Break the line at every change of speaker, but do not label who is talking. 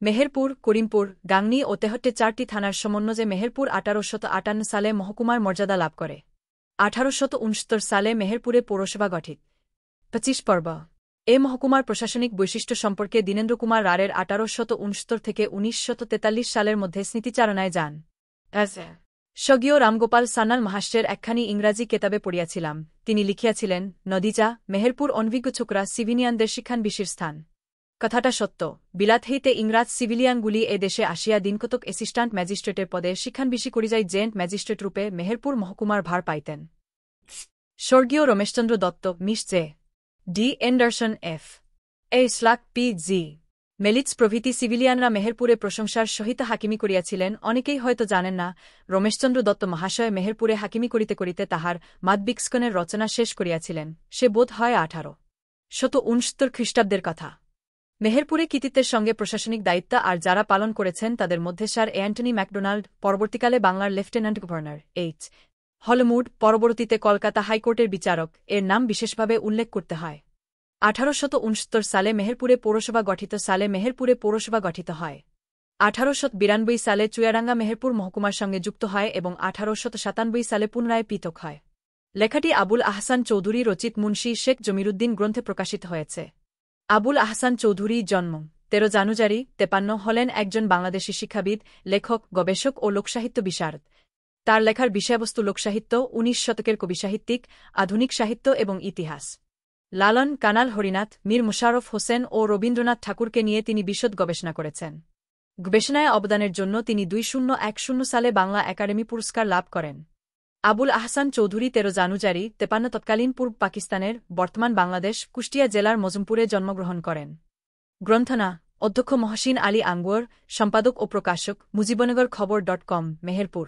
মেহেরপুর, করিমপুর, গাংনী ও তেহট্টে 4টি থানার সমন্বয়ে মেহেরপুর 1858 সালে মহকুমার মর্যাদা লাভ করে। 1869 সালে মেহেরপুরে পৌরসভা গঠিত। 25 পর্ব। এ মহকুমার প্রশাসনিক বৈশিষ্ট্য সম্পর্কে দীনেন্দ্র কুমার রায়ের 1869 থেকে 1943 সালের মধ্যে স্মৃতিচারণায় যান। স্বর্গীয় রামগোপাল সান্যাল মহাশয়ের একখানি ইংরাজি কেতাবে পড়িয়াছিলাম, তিনি লিখিয়াছিলেন, নদীচা মেহেরপুর অনভিজ্ঞ ছোকরা সিভিলিয়ানদের শিক্ষানবিশির স্থান। কথাটা সত্য। বিলাত হইতে ইংরাজ সিভিলিয়ানগুলি এ দেশে আসিয়া দিনকতক অ্যাসিস্ট্যান্ট ম্যাজিস্ট্রেটের পদে শিক্ষানবিশি করিযাই জেন্ট ম্যাজিস্ট্রেট রূপে মেহেরপুর মহকুমার ভার পাইতেন। স্বর্গীয় Rameshchandra Dutt, Miss J. D. Anderson, F. A. Slack, P G. Melitts প্রভৃতি সিভিলিয়ানরা মেহেরপুরে প্রশংসার সহিত হাকিমি করিয়াছিলেন। অনেকেই হয়তো জানেন না, রমেশচন্দ্র দত্ত মহাশয় মেহেরপুরে হাকিমি করিতে করিতে তাহার মাদবিক্সকনের রচনা শেষ করিয়াছিলেন। সে বোধ হয় 1869 খ্রিস্টাব্দের কথা। মেহেরপুরে কৃতিত্বের সঙ্গে প্রশাসনিক দায়িত্ব আর যারা পালন করেছেন তাদের মধ্যে স্যার অ্যান্টনি ম্যাকডোনাল্ড, পরবর্তীকালে বাংলার লেফটেন্যান্ট গভর্নর, এইচ. হলমুড, পরবর্তীতে কলকাতা হাইকোর্টের বিচারক, এর নাম বিশেষভাবে উল্লেখ করতে হয়। 1869 সালে মেহেরপুরে পৌরসভা গঠিত সালে মেহেরপুরে পৌরসভা গঠিত হয়। 1892 সালে চুয়াডাঙ্গা মেহেরপুর মহকুমার সঙ্গে যুক্ত হয় এবং 1897 সালে পুনরায় পৃথক হয়। লেখাটি আবুল আহসান চৌধুরী রচিত মুন্সী শেখ জমিরুদ্দিন গ্রন্থে প্রকাশিত হয়েছে। আবুল আহসান চৌধুরী জন্ম 13 জানুয়ারি 53 হলেন একজন বাংলাদেশী শিক্ষাবিদ, লেখক, গবেষক ও লোকসাহিত্য বিশারদ। তার লেখার বিষয়বস্তু লোকসাহিত্য, 19 শতকের কবিসাহিত্যিক, আধুনিক সাহিত্য এবং ইতিহাস। লালন, কানাল হরিনাথ, মীর মুশাররফ হোসেন ও রবীন্দ্রনাথ ঠাকুরকে নিয়ে তিনি বিশদ গবেষণা করেছেন। গবেষণায় অবদানের জন্য তিনি 2010 সালে বাংলা একাডেমি পুরস্কার লাভ করেন। আবুল আহসান চৌধুরী 13 জানুয়ারি 53 তৎকালীন পূর্ব পাকিস্তানের বর্তমান বাংলাদেশ কুষ্টিয়া জেলার মজমপুরে জন্মগ্রহণ করেন। গ্রন্থনা: অধ্যক্ষ মহসিন আলী আঙ্গুর, সম্পাদক ও প্রকাশক মুজিবনগর খবর .com, মেহেরপুর।